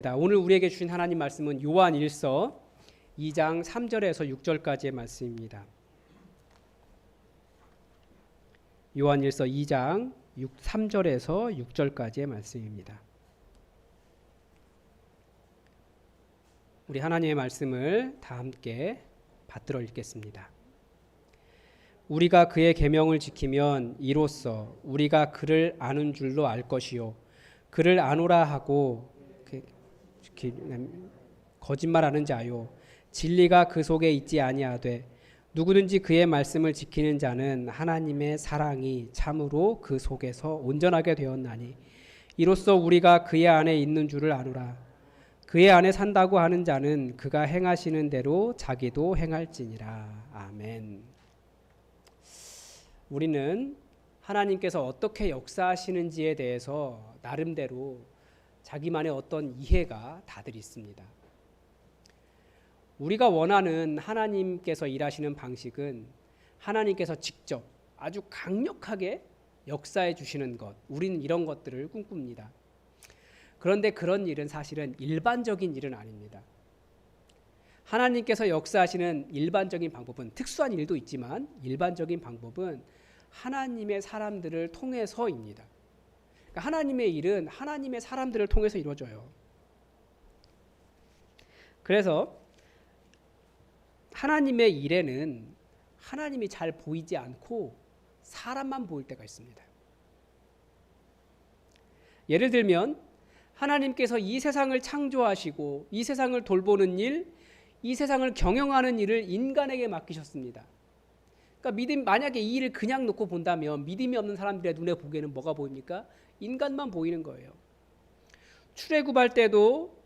오늘 우리에게 주신 하나님 말씀은 요한 1서 2장 3절에서 6절까지의 말씀입니다. 요한 1서 2장 3절에서 6절까지의 말씀입니다. 우리 하나님의 말씀을 다 함께 받들어 읽겠습니다. 우리가 그의 계명을 지키면 이로써 우리가 그를 아는 줄로 알 것이요 그를 아노라 하고 거짓말하는 자요 진리가 그 속에 있지 아니하되 누구든지 그의 말씀을 지키는 자는 하나님의 사랑이 참으로 그 속에서 온전하게 되었나니 이로써 우리가 그의 안에 있는 줄을 아노라. 그의 안에 산다고 하는 자는 그가 행하시는 대로 자기도 행할지니라. 아멘. 우리는 하나님께서 어떻게 역사하시는지에 대해서 나름대로 자기만의 어떤 이해가 다들 있습니다. 우리가 원하는 하나님께서 일하시는 방식은 하나님께서 직접 아주 강력하게 역사해 주시는 것, 우리는 이런 것들을 꿈꿉니다. 그런데 그런 일은 사실은 일반적인 일은 아닙니다. 하나님께서 역사하시는 일반적인 방법은 특수한 일도 있지만 일반적인 방법은 하나님의 사람들을 통해서입니다. 하나님의 일은 하나님의 사람들을 통해서 이루어져요. 그래서 하나님의 일에는 하나님이 잘 보이지 않고 사람만 보일 때가 있습니다. 예를 들면 하나님께서 이 세상을 창조하시고 이 세상을 돌보는 일, 이 세상을 경영하는 일을 인간에게 맡기셨습니다. 그러니까 만약에 이 일을 그냥 놓고 본다면 믿음이 없는 사람들의 눈에 보기에는 뭐가 보입니까? 인간만 보이는 거예요. 출애굽할 때도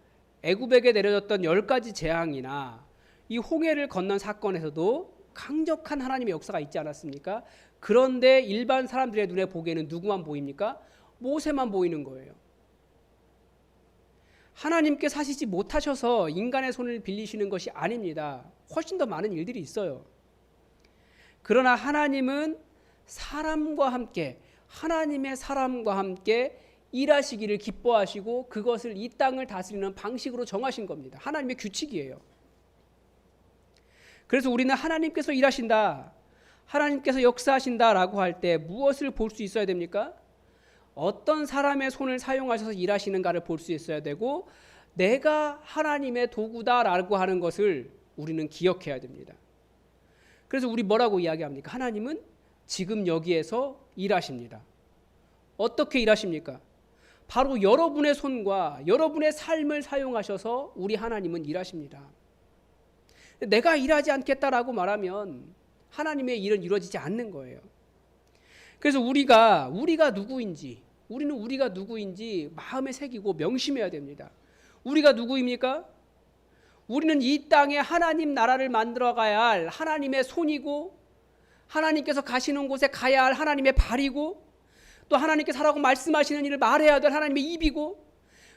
애굽에게 내려졌던 10가지 재앙이나 이 홍해를 건넌 사건에서도 강력한 하나님의 역사가 있지 않았습니까? 그런데 일반 사람들의 눈에 보기에는 누구만 보입니까? 모세만 보이는 거예요. 하나님께 사시지 못하셔서 인간의 손을 빌리시는 것이 아닙니다. 훨씬 더 많은 일들이 있어요. 그러나 하나님은 사람과 함께 하나님의 사람과 함께 일하시기를 기뻐하시고 그것을 이 땅을 다스리는 방식으로 정하신 겁니다. 하나님의 규칙이에요. 그래서 우리는 하나님께서 일하신다, 하나님께서 역사하신다라고 할 때 무엇을 볼 수 있어야 됩니까? 어떤 사람의 손을 사용하셔서 일하시는가를 볼 수 있어야 되고 내가 하나님의 도구다라고 하는 것을 우리는 기억해야 됩니다. 그래서 우리 뭐라고 이야기합니까? 하나님은 지금 여기에서 일하십니다. 어떻게 일하십니까? 바로 여러분의 손과 여러분의 삶을 사용하셔서 우리 하나님은 일하십니다. 내가 일하지 않겠다라고 말하면 하나님의 일은 이루어지지 않는 거예요. 그래서 우리가 누구인지, 우리는 우리가 누구인지 마음에 새기고 명심해야 됩니다. 우리가 누구입니까? 우리는 이 땅에 하나님 나라를 만들어 가야 할 하나님의 손이고 하나님께서 가시는 곳에 가야 할 하나님의 발이고 또 하나님께서 하라고 말씀하시는 일을 말해야 될 하나님의 입이고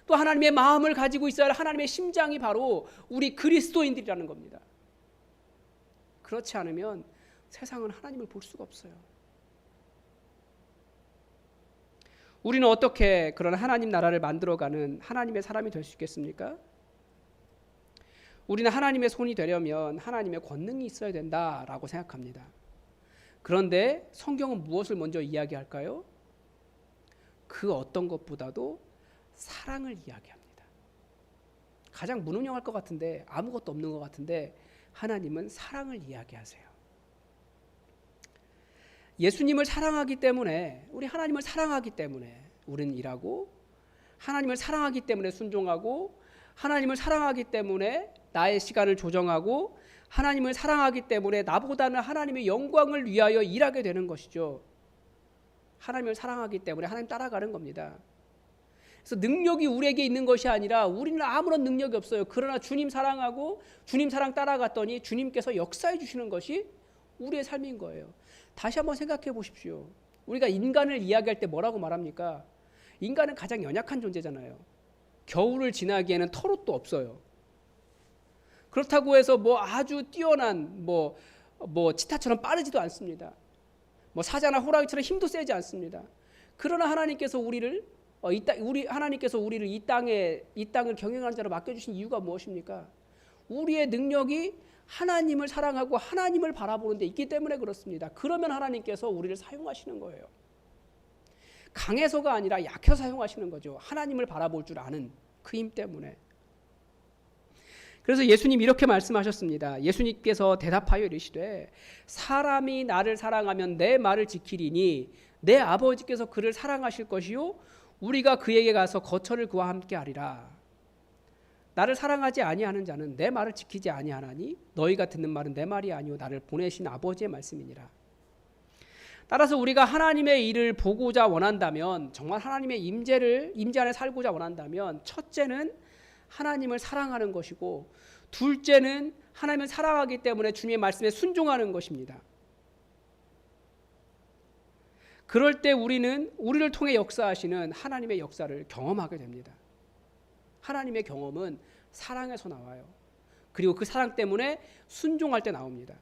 또 하나님의 마음을 가지고 있어야 할 하나님의 심장이 바로 우리 그리스도인들이라는 겁니다. 그렇지 않으면 세상은 하나님을 볼 수가 없어요. 우리는 어떻게 그런 하나님 나라를 만들어가는 하나님의 사람이 될 수 있겠습니까? 우리는 하나님의 손이 되려면 하나님의 권능이 있어야 된다라고 생각합니다. 그런데 성경은 무엇을 먼저 이야기할까요? 그 어떤 것보다도 사랑을 이야기합니다. 가장 무능력할 것 같은데 아무것도 없는 것 같은데 하나님은 사랑을 이야기하세요. 예수님을 사랑하기 때문에 우리 하나님을 사랑하기 때문에 우리는 일하고 하나님을 사랑하기 때문에 순종하고 하나님을 사랑하기 때문에 나의 시간을 조정하고 하나님을 사랑하기 때문에 나보다는 하나님의 영광을 위하여 일하게 되는 것이죠. 하나님을 사랑하기 때문에 하나님 따라가는 겁니다. 그래서 능력이 우리에게 있는 것이 아니라 우리는 아무런 능력이 없어요. 그러나 주님 사랑하고 주님 사랑 따라갔더니 주님께서 역사해 주시는 것이 우리의 삶인 거예요. 다시 한번 생각해 보십시오. 우리가 인간을 이야기할 때 뭐라고 말합니까? 인간은 가장 연약한 존재잖아요. 겨울을 지나기에는 털옷도 없어요. 그렇다고 해서 아주 뛰어난 치타처럼 빠르지도 않습니다. 사자나 호랑이처럼 힘도 세지 않습니다. 그러나 하나님께서 우리를 우리 하나님께서 우리를 이 땅을 경영하는 자로 맡겨주신 이유가 무엇입니까? 우리의 능력이 하나님을 사랑하고 하나님을 바라보는 데 있기 때문에 그렇습니다. 그러면 하나님께서 우리를 사용하시는 거예요. 강해서가 아니라 약해서 사용하시는 거죠. 하나님을 바라볼 줄 아는 그 힘 때문에. 그래서 예수님 이렇게 말씀하셨습니다. 예수님께서 대답하여 이르시되 사람이 나를 사랑하면 내 말을 지키리니 내 아버지께서 그를 사랑하실 것이요 우리가 그에게 가서 거처를 그와 함께 하리라. 나를 사랑하지 아니하는 자는 내 말을 지키지 아니하나니 너희가 듣는 말은 내 말이 아니요 나를 보내신 아버지의 말씀이니라. 따라서 우리가 하나님의 일을 보고자 원한다면, 정말 하나님의 임재 안에 살고자 원한다면, 첫째는 하나님을 사랑하는 것이고, 둘째는 하나님을 사랑하기 때문에 주님의 말씀에 순종하는 것입니다. 그럴 때 우리는 우리를 통해 역사하시는 하나님의 역사를 경험하게 됩니다. 하나님의 경험은 사랑에서 나와요. 그리고 그 사랑 때문에 순종할 때 나옵니다.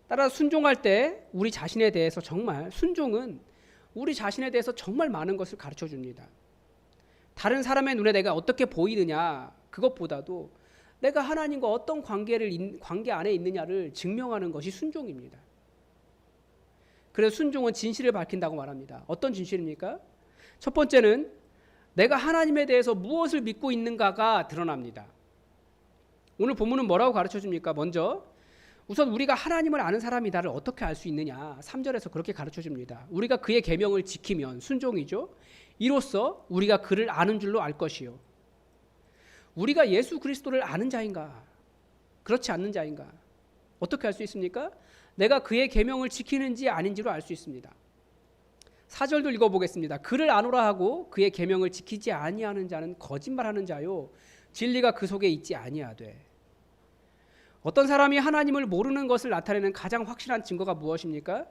따라 순종할 때 우리 자신에 대해서 순종은 우리 자신에 대해서 정말 많은 것을 가르쳐 줍니다. 다른 사람의 눈에 내가 어떻게 보이느냐 그것보다도 내가 하나님과 어떤 관계 안에 있느냐를 증명하는 것이 순종입니다. 그래서 순종은 진실을 밝힌다고 말합니다. 어떤 진실입니까? 첫 번째는 내가 하나님에 대해서 무엇을 믿고 있는가가 드러납니다. 오늘 본문은 뭐라고 가르쳐 줍니까? 먼저 우선 우리가 하나님을 아는 사람이다를 어떻게 알 수 있느냐, 3절에서 그렇게 가르쳐 줍니다. 우리가 그의 계명을 지키면 순종이죠. 이로써 우리가 그를 아는 줄로 알 것이요. 우리가 예수 그리스도를 아는 자인가, 그렇지 않는 자인가, 어떻게 알 수 있습니까? 내가 그의 계명을 지키는지 아닌지로 알 수 있습니다. 4절도 읽어보겠습니다. 그를 아노라 하고 그의 계명을 지키지 아니하는 자는 거짓말하는 자요 진리가 그 속에 있지 아니하되. 어떤 사람이 하나님을 모르는 것을 나타내는 가장 확실한 증거가 무엇입니까?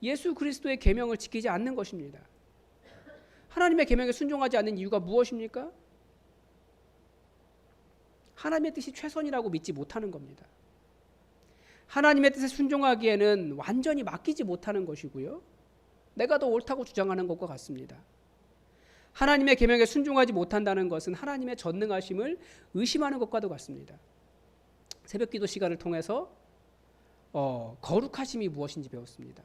예수 그리스도의 계명을 지키지 않는 것입니다. 하나님의 계명에 순종하지 않는 이유가 무엇입니까? 하나님의 뜻이 최선이라고 믿지 못하는 겁니다. 하나님의 뜻에 순종하기에는 완전히 맡기지 못하는 것이고요. 내가 더 옳다고 주장하는 것과 같습니다. 하나님의 계명에 순종하지 못한다는 것은 하나님의 전능하심을 의심하는 것과도 같습니다. 새벽기도 시간을 통해서 거룩하심이 무엇인지 배웠습니다.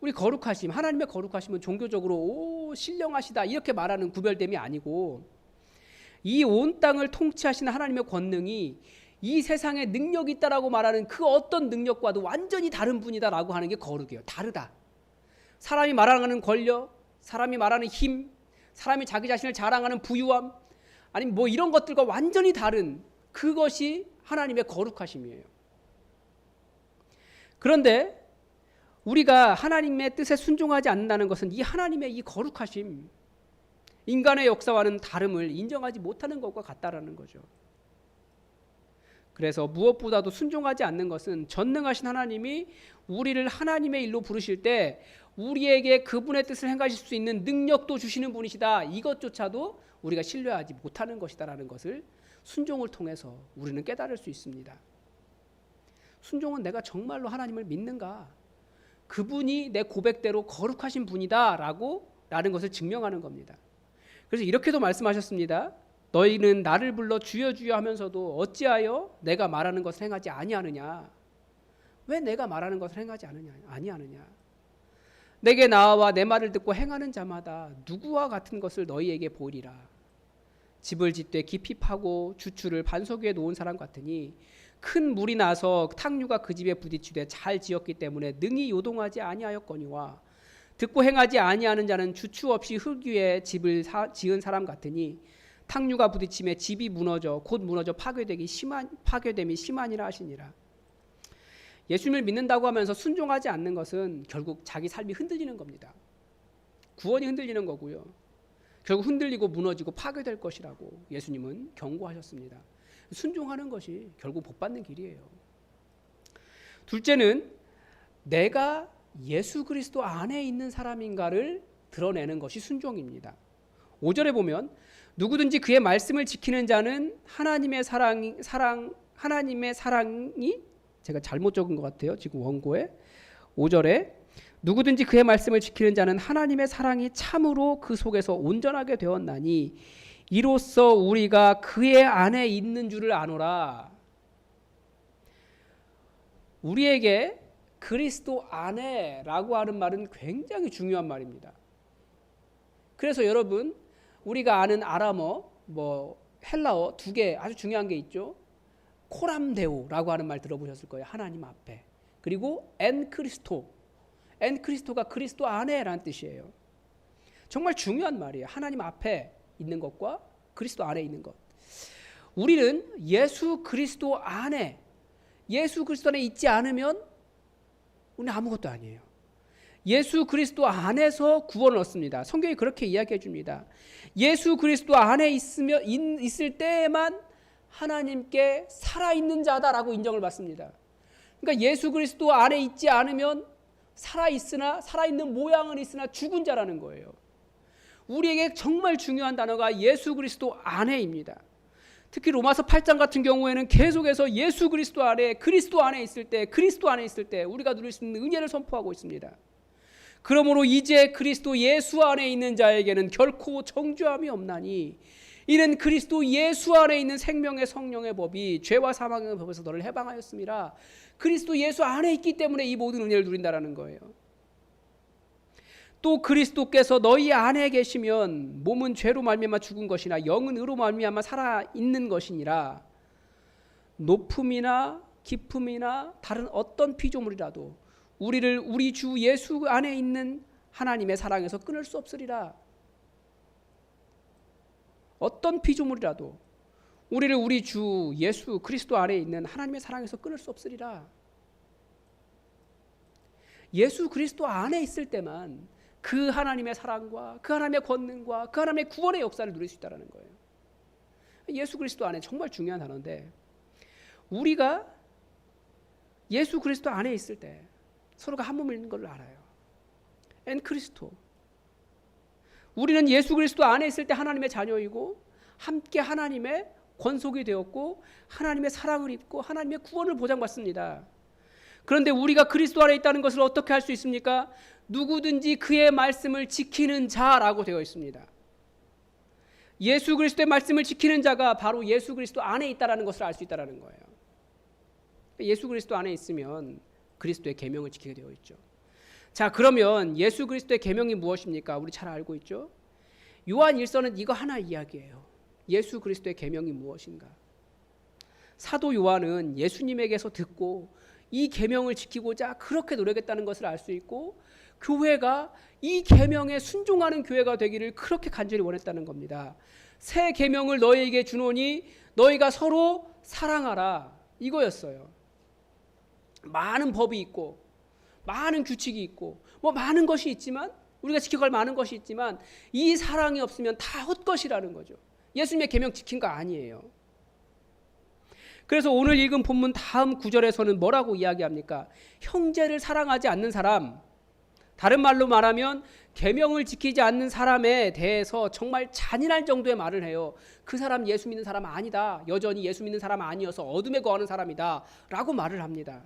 우리 거룩하심, 하나님의 거룩하심은 종교적으로 신령하시다 이렇게 말하는 구별됨이 아니고, 이 온 땅을 통치하시는 하나님의 권능이 이 세상에 능력이 있다라고 말하는 그 어떤 능력과도 완전히 다른 분이다라고 하는 게 거룩이에요. 다르다. 사람이 말하는 권력, 사람이 말하는 힘, 사람이 자기 자신을 자랑하는 부유함, 아니면 뭐 이런 것들과 완전히 다른 그것이 하나님의 거룩하심이에요. 그런데 우리가 하나님의 뜻에 순종하지 않는다는 것은 이 하나님의 이 거룩하심, 인간의 역사와는 다름을 인정하지 못하는 것과 같다라는 거죠. 그래서 무엇보다도 순종하지 않는 것은 전능하신 하나님이 우리를 하나님의 일로 부르실 때 우리에게 그분의 뜻을 행하실 수 있는 능력도 주시는 분이시다, 이것조차도 우리가 신뢰하지 못하는 것이다라는 것을 순종을 통해서 우리는 깨달을 수 있습니다. 순종은 내가 정말로 하나님을 믿는가, 그분이 내 고백대로 거룩하신 분이다라는 것을 증명하는 겁니다. 그래서 이렇게도 말씀하셨습니다. 너희는 나를 불러 주여 주여 하면서도 어찌하여 내가 말하는 것을 행하지 아니하느냐. 왜 내가 말하는 것을 행하지 아니하느냐. 내게 나와 내 말을 듣고 행하는 자마다 누구와 같은 것을 너희에게 보이리라. 집을 짓되 깊이 파고 주추를 반석 위에 놓은 사람 같으니 큰 물이 나서 탕류가 그 집에 부딪히되 잘 지었기 때문에 능히 요동하지 아니하였거니와, 듣고 행하지 아니하는 자는 주추 없이 흙 위에 집을 지은 사람 같으니 탕류가 부딪힘에 집이 곧 무너져 파괴됨이 심하니라 하시니라. 예수님을 믿는다고 하면서 순종하지 않는 것은 결국 자기 삶이 흔들리는 겁니다. 구원이 흔들리는 거고요. 결국 흔들리고 무너지고 파괴될 것이라고 예수님은 경고하셨습니다. 순종하는 것이 결국 복받는 길이에요. 둘째는 내가 예수 그리스도 안에 있는 사람인가를 드러내는 것이 순종입니다. 5절에 보면 누구든지 그의 말씀을 지키는 자는 하나님의 사랑이 제가 잘못 적은 것 같아요. 지금 원고에 5절에 누구든지 그의 말씀을 지키는 자는 하나님의 사랑이 참으로 그 속에서 온전하게 되었나니 이로써 우리가 그의 안에 있는 줄을 아노라. 우리에게 그리스도 안에라고 하는 말은 굉장히 중요한 말입니다. 그래서 여러분, 우리가 아는 아람어, 헬라어 두 개 아주 중요한 게 있죠. 코람데오라고 하는 말 들어보셨을 거예요. 하나님 앞에. 그리고 엔크리스토. 엔크리스토가 그리스도 안에라는 뜻이에요. 정말 중요한 말이에요. 하나님 앞에 있는 것과 그리스도 안에 있는 것. 우리는 예수 그리스도 안에 있지 않으면 우리는 아무것도 아니에요. 예수 그리스도 안에서 구원을 얻습니다. 성경이 그렇게 이야기해 줍니다. 예수 그리스도 안에 있을 때에만 하나님께 살아있는 자다라고 인정을 받습니다. 그러니까 예수 그리스도 안에 있지 않으면 살아있는 모양은 있으나 죽은 자라는 거예요. 우리에게 정말 중요한 단어가 예수 그리스도 안에입니다. 특히 로마서 8장 같은 경우에는 계속해서 예수 그리스도 안에, 그리스도 안에 있을 때 우리가 누릴 수 있는 은혜를 선포하고 있습니다. 그러므로 이제 그리스도 예수 안에 있는 자에게는 결코 정죄함이 없나니 이는 그리스도 예수 안에 있는 생명의 성령의 법이 죄와 사망의 법에서 너를 해방하였습니다. 그리스도 예수 안에 있기 때문에 이 모든 은혜를 누린다라는 거예요. 또 그리스도께서 너희 안에 계시면 몸은 죄로 말미암아 죽은 것이나 영은 의로 말미암아 살아 있는 것이니라. 높음이나 깊음이나 다른 어떤 피조물이라도 우리를 우리 주 예수 안에 있는 하나님의 사랑에서 끊을 수 없으리라. 어떤 피조물이라도 우리를 우리 주 예수 그리스도 안에 있는 하나님의 사랑에서 끊을 수 없으리라. 예수 그리스도 안에 있을 때만 그 하나님의 사랑과 그 하나님의 권능과 그 하나님의 구원의 역사를 누릴 수 있다는 거예요. 예수 그리스도 안에 정말 중요한 단어인데, 우리가 예수 그리스도 안에 있을 때 서로가 한 몸인 걸 알아요. 엔크리스토. 우리는 예수 그리스도 안에 있을 때 하나님의 자녀이고 함께 하나님의 권속이 되었고 하나님의 사랑을 입고 하나님의 구원을 보장받습니다. 그런데 우리가 그리스도 안에 있다는 것을 어떻게 할 수 있습니까? 누구든지 그의 말씀을 지키는 자라고 되어 있습니다. 예수 그리스도의 말씀을 지키는 자가 바로 예수 그리스도 안에 있다는 것을 알 수 있다는 거예요. 예수 그리스도 안에 있으면 그리스도의 계명을 지키게 되어 있죠. 자, 그러면 예수 그리스도의 계명이 무엇입니까? 우리 잘 알고 있죠. 요한 1서는 이거 하나 이야기예요. 예수 그리스도의 계명이 무엇인가? 사도 요한은 예수님에게서 듣고 이 계명을 지키고자 그렇게 노력했다는 것을 알 수 있고, 교회가 이 계명에 순종하는 교회가 되기를 그렇게 간절히 원했다는 겁니다. 새 계명을 너희에게 주노니 너희가 서로 사랑하라, 이거였어요. 많은 법이 있고 많은 규칙이 있고 많은 것이 있지만, 우리가 지켜갈 많은 것이 있지만 이 사랑이 없으면 다 헛것이라는 거죠. 예수님의 계명 지킨 거 아니에요. 그래서 오늘 읽은 본문 다음 구절에서는 뭐라고 이야기합니까? 형제를 사랑하지 않는 사람, 다른 말로 말하면 계명을 지키지 않는 사람에 대해서 정말 잔인할 정도의 말을 해요. 그 사람 예수 믿는 사람 아니다, 여전히 예수 믿는 사람 아니어서 어둠에 거하는 사람이다 라고 말을 합니다.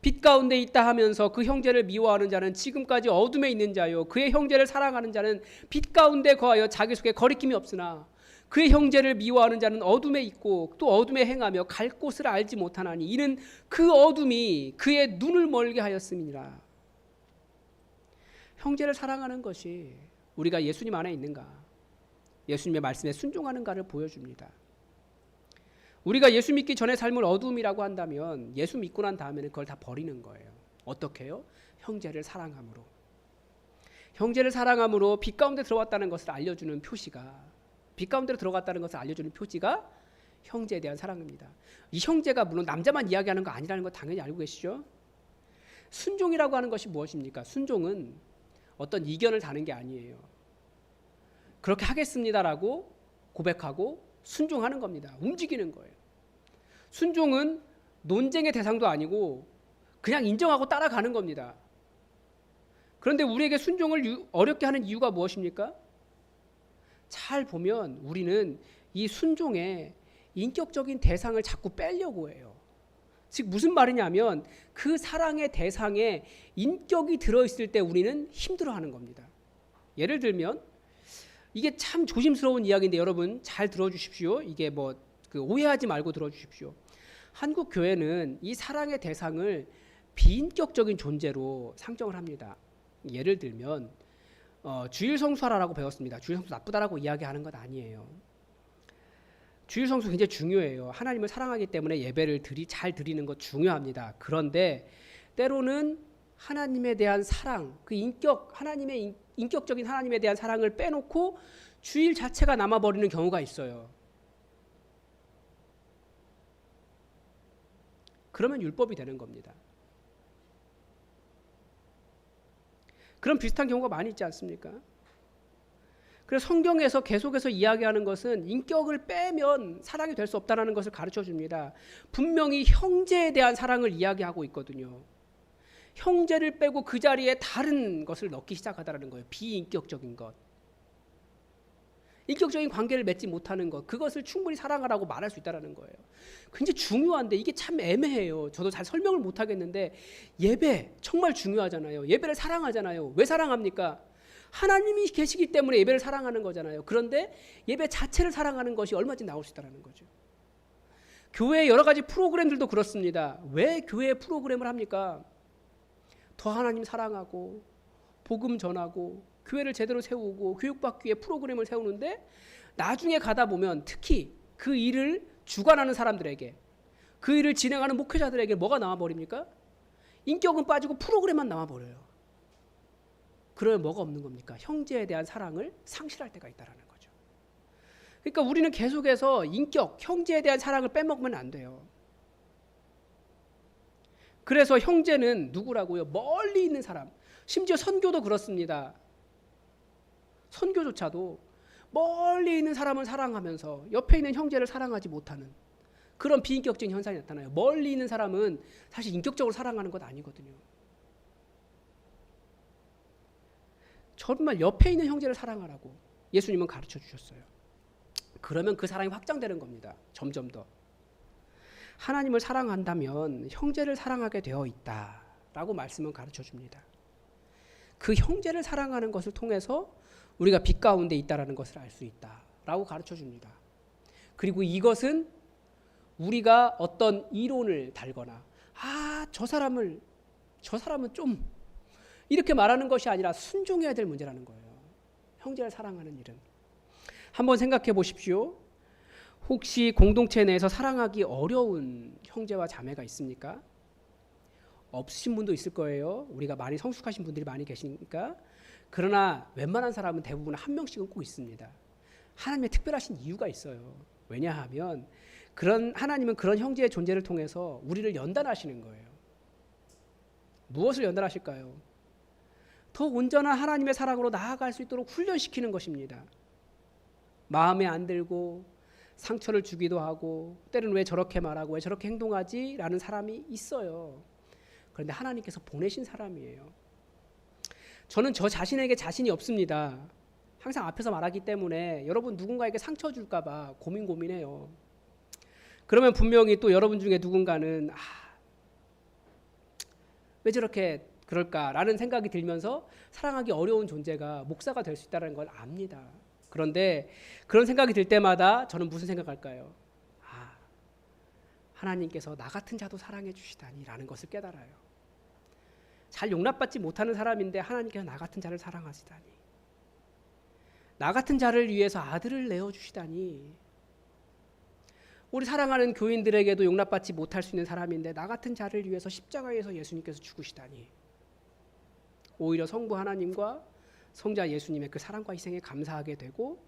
빛 가운데 있다 하면서 그 형제를 미워하는 자는 지금까지 어둠에 있는 자요, 그의 형제를 사랑하는 자는 빛 가운데 거하여 자기 속에 거리낌이 없으나 그의 형제를 미워하는 자는 어둠에 있고 또 어둠에 행하며 갈 곳을 알지 못하나니 이는 그 어둠이 그의 눈을 멀게 하였음이니라. 형제를 사랑하는 것이 우리가 예수님 안에 있는가, 예수님의 말씀에 순종하는가를 보여줍니다. 우리가 예수 믿기 전에 삶을 어둠이라고 한다면 예수 믿고 난 다음에는 그걸 다 버리는 거예요. 어떻게 해요? 형제를 사랑함으로. 형제를 사랑함으로 빛 가운데 들어왔다는 것을 알려주는 표시가, 빛 가운데로 들어갔다는 것을 알려주는 표지가 형제에 대한 사랑입니다. 이 형제가 물론 남자만 이야기하는 거 아니라는 거 당연히 알고 계시죠? 순종이라고 하는 것이 무엇입니까? 순종은 어떤 이견을 다는 게 아니에요. 그렇게 하겠습니다라고 고백하고 순종하는 겁니다. 움직이는 거예요. 순종은 논쟁의 대상도 아니고 그냥 인정하고 따라가는 겁니다. 그런데 우리에게 순종을 어렵게 하는 이유가 무엇입니까? 잘 보면 우리는 이 순종에 인격적인 대상을 자꾸 빼려고 해요. 즉 무슨 말이냐면 그 사랑의 대상에 인격이 들어있을 때 우리는 힘들어하는 겁니다. 예를 들면 이게 참 조심스러운 이야기인데 여러분 잘 들어주십시오. 이게 오해하지 말고 들어주십시오. 한국 교회는 이 사랑의 대상을 비인격적인 존재로 상정을 합니다. 예를 들면 주일 성수하라고 배웠습니다. 주일 성수 나쁘다라고 이야기하는 것 아니에요. 주일 성수 굉장히 중요해요. 하나님을 사랑하기 때문에 예배를 잘 드리는 것 중요합니다. 그런데 때로는 하나님에 대한 사랑, 그 하나님의 인격적인 하나님에 대한 사랑을 빼놓고 주일 자체가 남아버리는 경우가 있어요. 그러면 율법이 되는 겁니다. 그런 비슷한 경우가 많이 있지 않습니까? 그래서 성경에서 계속해서 이야기하는 것은 인격을 빼면 사랑이 될 수 없다는 것을 가르쳐 줍니다. 분명히 형제에 대한 사랑을 이야기하고 있거든요. 형제를 빼고 그 자리에 다른 것을 넣기 시작하다는 거예요. 비인격적인 것. 인격적인 관계를 맺지 못하는 것, 그것을 충분히 사랑하라고 말할 수 있다는 거예요. 굉장히 중요한데 이게 참 애매해요. 저도 잘 설명을 못 하겠는데 예배 정말 중요하잖아요. 예배를 사랑하잖아요. 왜 사랑합니까? 하나님이 계시기 때문에 예배를 사랑하는 거잖아요. 그런데 예배 자체를 사랑하는 것이 얼마든지 나올 수 있다는 거죠. 교회의 여러 가지 프로그램들도 그렇습니다. 왜 교회의 프로그램을 합니까? 더 하나님 사랑하고 복음 전하고 교회를 제대로 세우고 교육받기 위해 프로그램을 세우는데 나중에 가다 보면 특히 그 일을 주관하는 사람들에게, 그 일을 진행하는 목회자들에게 뭐가 남아버립니까? 인격은 빠지고 프로그램만 남아버려요. 그러면 뭐가 없는 겁니까? 형제에 대한 사랑을 상실할 때가 있다는 거죠. 그러니까 우리는 계속해서 인격, 형제에 대한 사랑을 빼먹으면 안 돼요. 그래서 형제는 누구라고요? 멀리 있는 사람. 심지어 선교도 그렇습니다. 선교조차도 멀리 있는 사람을 사랑하면서 옆에 있는 형제를 사랑하지 못하는 그런 비인격적인 현상이 나타나요. 멀리 있는 사람은 사실 인격적으로 사랑하는 것 아니거든요. 정말 옆에 있는 형제를 사랑하라고 예수님은 가르쳐 주셨어요. 그러면 그 사랑이 확장되는 겁니다. 점점 더. 하나님을 사랑한다면 형제를 사랑하게 되어 있다라고 말씀은 가르쳐 줍니다. 그 형제를 사랑하는 것을 통해서 우리가 빛 가운데 있다라는 것을 알 수 있다라고 가르쳐 줍니다. 그리고 이것은 우리가 어떤 이론을 달거나 저 사람은 좀 이렇게 말하는 것이 아니라 순종해야 될 문제라는 거예요. 형제를 사랑하는 일은. 한번 생각해 보십시오. 혹시 공동체 내에서 사랑하기 어려운 형제와 자매가 있습니까? 없으신 분도 있을 거예요. 우리가 많이 성숙하신 분들이 많이 계시니까. 그러나 웬만한 사람은 대부분 한 명씩은 꼭 있습니다. 하나님의 특별하신 이유가 있어요. 왜냐하면 하나님은 그런 형제의 존재를 통해서 우리를 연단하시는 거예요. 무엇을 연단하실까요? 더 온전한 하나님의 사랑으로 나아갈 수 있도록 훈련시키는 것입니다. 마음에 안 들고 상처를 주기도 하고 때로는 왜 저렇게 말하고 왜 저렇게 행동하지? 라는 사람이 있어요. 그런데 하나님께서 보내신 사람이에요. 저는 저 자신에게 자신이 없습니다. 항상 앞에서 말하기 때문에 여러분 누군가에게 상처 줄까 봐 고민해요. 그러면 분명히 또 여러분 중에 누군가는 왜 저렇게 그럴까라는 생각이 들면서 사랑하기 어려운 존재가 목사가 될 수 있다는 걸 압니다. 그런데 그런 생각이 들 때마다 저는 무슨 생각할까요? 하나님께서 나 같은 자도 사랑해 주시다니라는 것을 깨달아요. 잘 용납받지 못하는 사람인데 하나님께서 나 같은 자를 사랑하시다니, 나 같은 자를 위해서 아들을 내어주시다니, 우리 사랑하는 교인들에게도 용납받지 못할 수 있는 사람인데 나 같은 자를 위해서 십자가에서 예수님께서 죽으시다니, 오히려 성부 하나님과 성자 예수님의 그 사랑과 희생에 감사하게 되고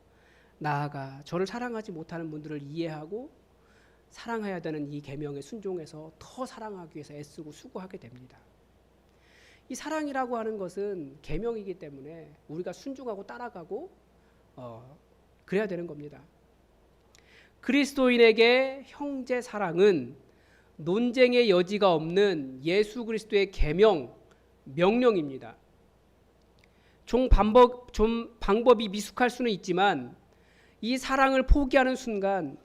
나아가 저를 사랑하지 못하는 분들을 이해하고 사랑해야 되는 이 계명에 순종해서 더 사랑하기 위해서 애쓰고 수고하게 됩니다. 이 사랑이라고 하는 것은 계명이기 때문에 우리가 순종하고 따라가고 그래야 되는 겁니다. 그리스도인에게 형제 사랑은 논쟁의 여지가 없는 예수 그리스도의 계명, 명령입니다. 좀 방법이 미숙할 수는 있지만 이 사랑을 포기하는 순간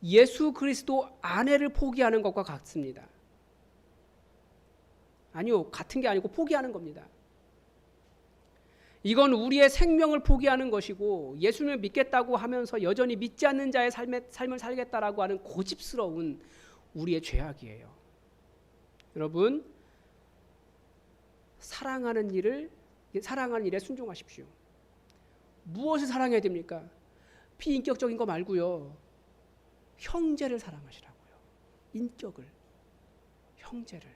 예수 그리스도 안에를 포기하는 것과 같습니다. 아니요, 같은 게 아니고 포기하는 겁니다. 이건 우리의 생명을 포기하는 것이고 예수님을 믿겠다고 하면서 여전히 믿지 않는 자의 삶을 살겠다라고 하는 고집스러운 우리의 죄악이에요. 여러분, 사랑하는 일에 순종하십시오. 무엇을 사랑해야 됩니까? 비인격적인 거 말고요. 형제를 사랑하시라고요. 인격을, 형제를.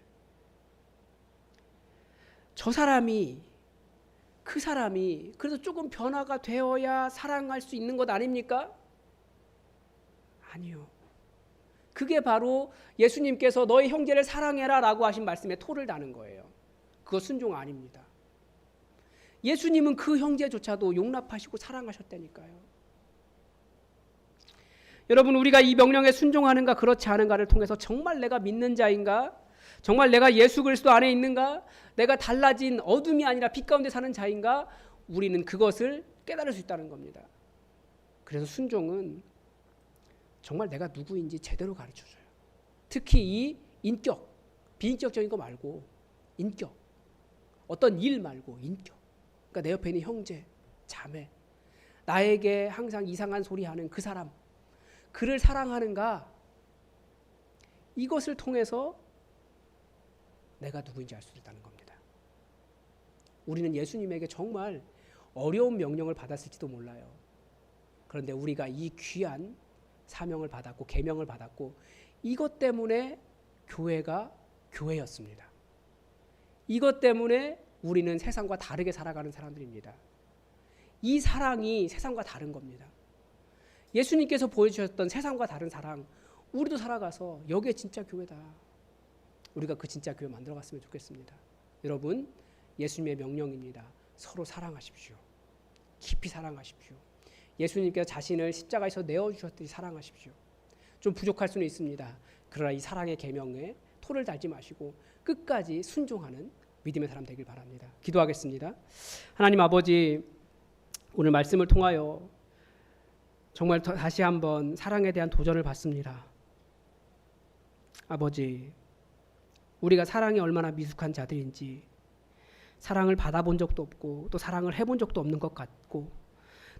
그 사람이 그래도 조금 변화가 되어야 사랑할 수 있는 것 아닙니까? 아니요. 그게 바로 예수님께서 너의 형제를 사랑해라 라고 하신 말씀에 토를 다는 거예요. 그거 순종 아닙니다. 예수님은 그 형제조차도 용납하시고 사랑하셨다니까요. 여러분, 우리가 이 명령에 순종하는가 그렇지 않은가를 통해서 정말 내가 믿는 자인가? 정말 내가 예수 그리스도 안에 있는가? 내가 달라진 어둠이 아니라 빛 가운데 사는 자인가? 우리는 그것을 깨달을 수 있다는 겁니다. 그래서 순종은 정말 내가 누구인지 제대로 가르쳐줘요. 특히 이 인격, 비인격적인 거 말고 인격, 어떤 일 말고 인격. 그러니까 내 옆에 있는 형제, 자매, 나에게 항상 이상한 소리 하는 그 사람, 그를 사랑하는가? 이것을 통해서 내가 누구인지 알 수 있다는 겁니다. 우리는 예수님에게 정말 어려운 명령을 받았을지도 몰라요. 그런데 우리가 이 귀한 사명을 받았고 계명을 받았고 이것 때문에 교회가 교회였습니다. 이것 때문에 우리는 세상과 다르게 살아가는 사람들입니다. 이 사랑이 세상과 다른 겁니다. 예수님께서 보여주셨던 세상과 다른 사랑, 우리도 살아가서 여기에 진짜 교회다. 우리가 그 진짜 교회 만들어갔으면 좋겠습니다. 여러분, 예수님의 명령입니다. 서로 사랑하십시오. 깊이 사랑하십시오. 예수님께서 자신을 십자가에서 내어주셨듯이 사랑하십시오. 좀 부족할 수는 있습니다. 그러나 이 사랑의 계명에 토를 달지 마시고 끝까지 순종하는 믿음의 사람 되길 바랍니다. 기도하겠습니다. 하나님 아버지, 오늘 말씀을 통하여 정말 다시 한번 사랑에 대한 도전을 받습니다. 아버지, 우리가 사랑이 얼마나 미숙한 자들인지, 사랑을 받아본 적도 없고 또 사랑을 해본 적도 없는 것 같고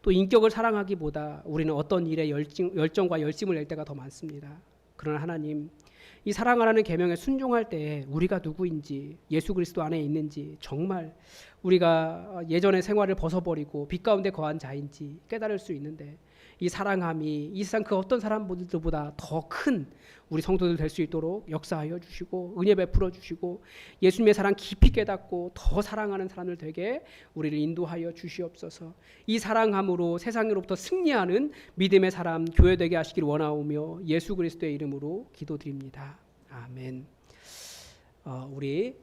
또 인격을 사랑하기보다 우리는 어떤 일에 열정과 열심을 낼 때가 더 많습니다. 그러나 하나님, 이 사랑하라는 계명에 순종할 때 우리가 누구인지, 예수 그리스도 안에 있는지, 정말 우리가 예전의 생활을 벗어버리고 빛 가운데 거한 자인지 깨달을 수 있는데, 이 사랑함이 이 세상 그 어떤 사람들보다 더 큰 우리 성도들 될 수 있도록 역사하여 주시고 은혜 베풀어 주시고 예수님의 사랑 깊이 깨닫고 더 사랑하는 사람들 되게 우리를 인도하여 주시옵소서. 이 사랑함으로 세상으로부터 승리하는 믿음의 사람 교회 되게 하시길 원하오며 예수 그리스도의 이름으로 기도드립니다. 아멘. 우리